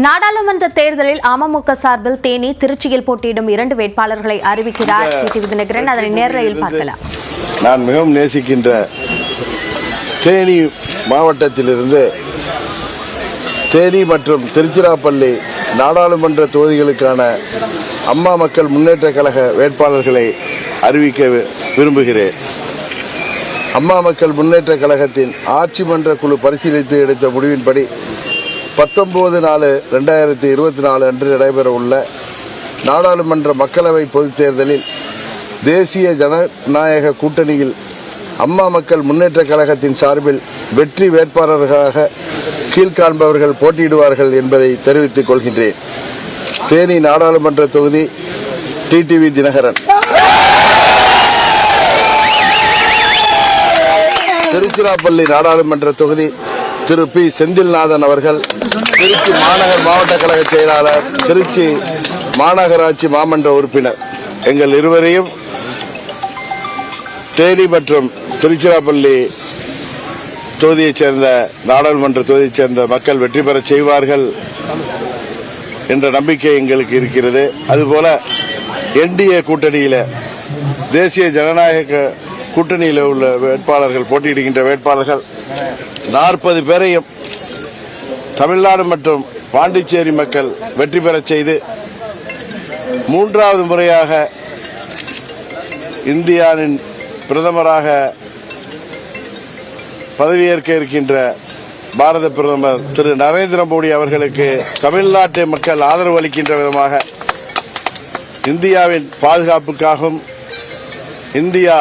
நாடாளுமன்ற தேர்தலில் அமமுக சார்பில் தேனி, திருச்சியில் போட்டியிடும் 2 வேட்பாளர்களை அறிவிக்கிறார் தினகரன். அதனை நேரலையில் பார்க்கலாம். நான் மிகவும் நேசிக்கின்ற தேனி மாவட்டத்திலிருந்து தேனி மற்றும் திருச்சிராப்பள்ளி நாடாளுமன்ற தொகுதிகளுக்கான அம்மா மக்கள் முன்னேற்ற கழக வேட்பாளர்களை அறிவிக்க விரும்புகிறேன். அம்மா மக்கள் முன்னேற்ற கழகத்தின் ஆட்சி மன்ற குழு பரிசீலித்து எடுத்த முடிவின்படி 19/4/2024 அன்று நடைபெற உள்ள நாடாளுமன்ற மக்களவை பொதுத் தேர்தலில் தேசிய ஜனநாயக கூட்டணியில் அம்மா மக்கள் முன்னேற்ற கழகத்தின் சார்பில் வெற்றி வேட்பாளர்களாக கீழ்காண்பவர்கள் போட்டியிடுவார்கள் என்பதை தெரிவித்துக் கொள்கின்றேன். தேனி நாடாளுமன்ற தொகுதி டிடிவி தினகரன். திருச்சிராப்பள்ளி நாடாளுமன்ற தொகுதி திரு பி செந்தில்நாதன் அவர்கள். திருச்சி மாநகர் மாவட்ட கழக செயலாளர், திருச்சி மாநகராட்சி மாமன்ற உறுப்பினர். எங்கள் இருவரையும் தேனி மற்றும் திருச்சிராப்பள்ளி தொகுதியைச் சேர்ந்த நாடாளுமன்ற தொகுதியைச் சேர்ந்த மக்கள் வெற்றி பெற செய்வார்கள் என்ற நம்பிக்கை எங்களுக்கு இருக்கிறது. அதுபோல என்டிஏ கூட்டணியில தேசிய ஜனநாயக கூட்டணியில் உள்ள வேட்பாளர்கள் போட்டியிடுகின்ற வேட்பாளர்கள் 40 பேரையும் தமிழ்நாடு மற்றும் பாண்டிச்சேரி மக்கள் வெற்றி பெற செய்து 3வது முறையாக இந்தியாவின் பிரதமராக பதவியேற்க இருக்கின்ற பாரத பிரதமர் திரு நரேந்திர மோடி அவர்களுக்கு தமிழ்நாட்டு மக்கள் ஆதரவு அளிக்கின்ற விதமாக இந்தியாவின் பாதுகாப்புக்காகவும் இந்தியா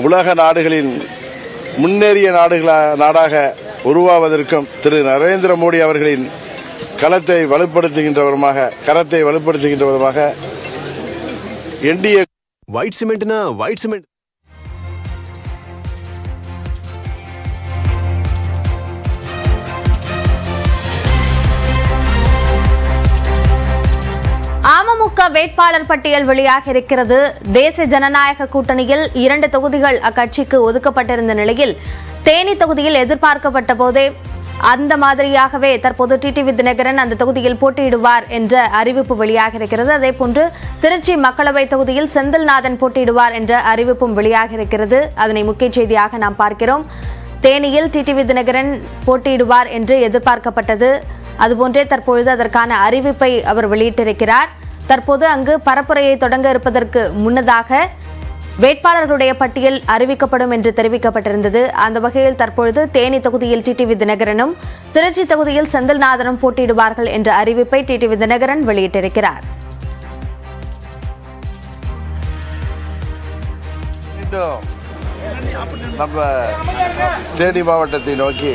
உலக நாடுகளின் முன்னேறிய நாடாக உருவாவதற்கும் திரு நரேந்திர மோடி அவர்களின் கரத்தை வலுப்படுத்துகின்ற விதமாக என்டிஏ ஒயிட் சிமெண்ட்னா ஒயிட் சிமெண்ட். அமமுக வேட்பாளர் பட்டியல் வெளியாக இருக்கிறது. தேசிய ஜனநாயக கூட்டணியில் 2 தொகுதிகள் அக்கட்சிக்கு ஒதுக்கப்பட்டிருந்த நிலையில் தேனி தொகுதியில் எதிர்பார்க்கப்பட்ட போதே அந்த மாதிரியாகவே தற்போது டிடிவி தினகரன் அந்த தொகுதியில் போட்டியிடுவார் என்ற அறிவிப்பு வெளியாக இருக்கிறது. அதேபோன்று திருச்சி மக்களவை தொகுதியில் செந்தில்நாதன் போட்டியிடுவார் என்ற அறிவிப்பும் வெளியாக இருக்கிறது. அதனை முக்கிய செய்தியாக நாம் பார்க்கிறோம். தேனியில் டிடிவி தினகரன் போட்டியிடுவார் என்று எதிர்பார்க்கப்பட்டது. அதுபோன்றே தற்பொழுது அதற்கான அறிவிப்பை அவர் வெளியிட்டிருக்கிறார். தற்போது அங்கு பரப்புரையை தொடங்க இருப்பதற்கு முன்னதாக வேட்பாளர்களுடைய பட்டியல் அறிவிக்கப்படும் என்று தெரிவிக்கப்பட்டிருந்தது. அந்த வகையில் தற்பொழுது தேனி தொகுதியில் டிடிவி தினகரனும், திருச்சி தொகுதியில் செந்தில்நாதனும் போட்டியிடுவார்கள் என்ற அறிவிப்பை டிடிவி தினகரன் வெளியிட்டிருக்கிறார். நம்ம தேனி மாவட்டத்தை நோக்கி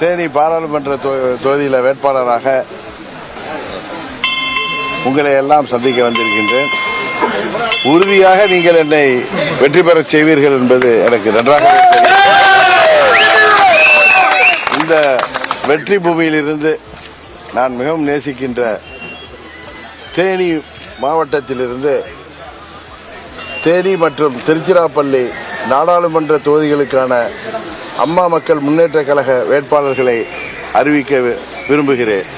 தேனி பாராளுமன்ற தொகுதியில் வேட்பாளராக உங்களை எல்லாம் சந்திக்க வந்திருக்கின்றேன். உறுதியாக நீங்கள் என்னை வெற்றி பெற செய்வீர்கள் என்பது எனக்கு நன்றாக தெரியும். இந்த வெற்றி பூமியிலிருந்து நான் மிகவும் நேசிக்கின்ற தேனி மாவட்டத்திலிருந்து தேனி மற்றும் திருச்சிராப்பள்ளி நாடாளுமன்ற தொகுதிகளுக்கான அம்மா மக்கள் முன்னேற்ற கழக வேட்பாளர்களை அறிவிக்க விரும்புகிறேன்.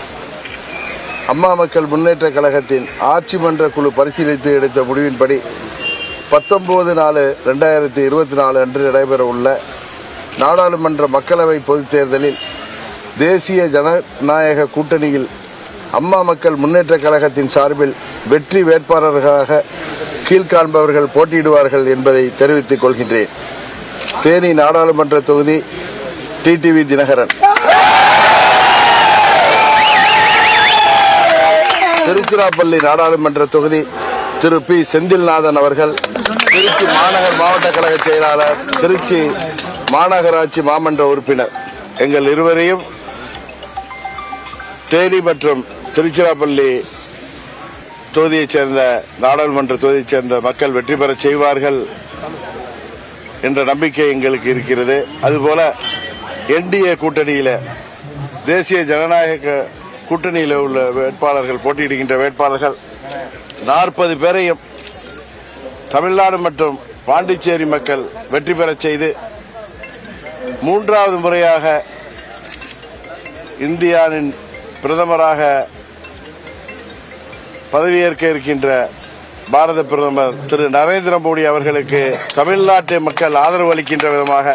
அம்மா மக்கள் முன்னேற்ற கழகத்தின் ஆட்சி மன்ற குழு பரிசீலித்து எடுத்த முடிவின்படி 19/4/2024 அன்று நடைபெற உள்ள நாடாளுமன்ற மக்களவை பொதுத் தேர்தலில் தேசிய ஜனநாயக கூட்டணியில் அம்மா மக்கள் முன்னேற்ற கழகத்தின் சார்பில் வெற்றி வேட்பாளர்களாக கீழ்காண்பவர்கள் போட்டியிடுவார்கள் என்பதை தெரிவித்துக் கொள்கின்றேன். தேனி நாடாளுமன்ற தொகுதி டிடிவி தினகரன். திருச்சிராப்பள்ளி நாடாளுமன்ற தொகுதி திரு பி செந்தில்நாதன் அவர்கள். திருச்சி மாநகர் மாவட்ட கழக செயலாளர், திருச்சி மாநகராட்சி மாமன்ற உறுப்பினர். எங்கள் இருவரையும் தேனி மற்றும் திருச்சிராப்பள்ளி தொகுதியைச் சேர்ந்த நாடாளுமன்ற தொகுதியைச் சேர்ந்த மக்கள் வெற்றி பெற செய்வார்கள் என்ற நம்பிக்கை எங்களுக்கு இருக்கிறது. அதுபோல என்டிஏ கூட்டணியில தேசிய ஜனநாயக கூட்டணியில் உள்ள வேட்பாளர்கள் போட்டியிடுகின்ற வேட்பாளர்கள் 40 பேரையும் தமிழ்நாடு மற்றும் பாண்டிச்சேரி மக்கள் வெற்றி பெற செய்து 3வது முறையாக இந்தியாவின் பிரதமராக பதவியேற்க இருக்கின்ற பாரத பிரதமர் திரு நரேந்திர மோடி அவர்களுக்கு தமிழ்நாட்டு மக்கள் ஆதரவு அளிக்கின்ற விதமாக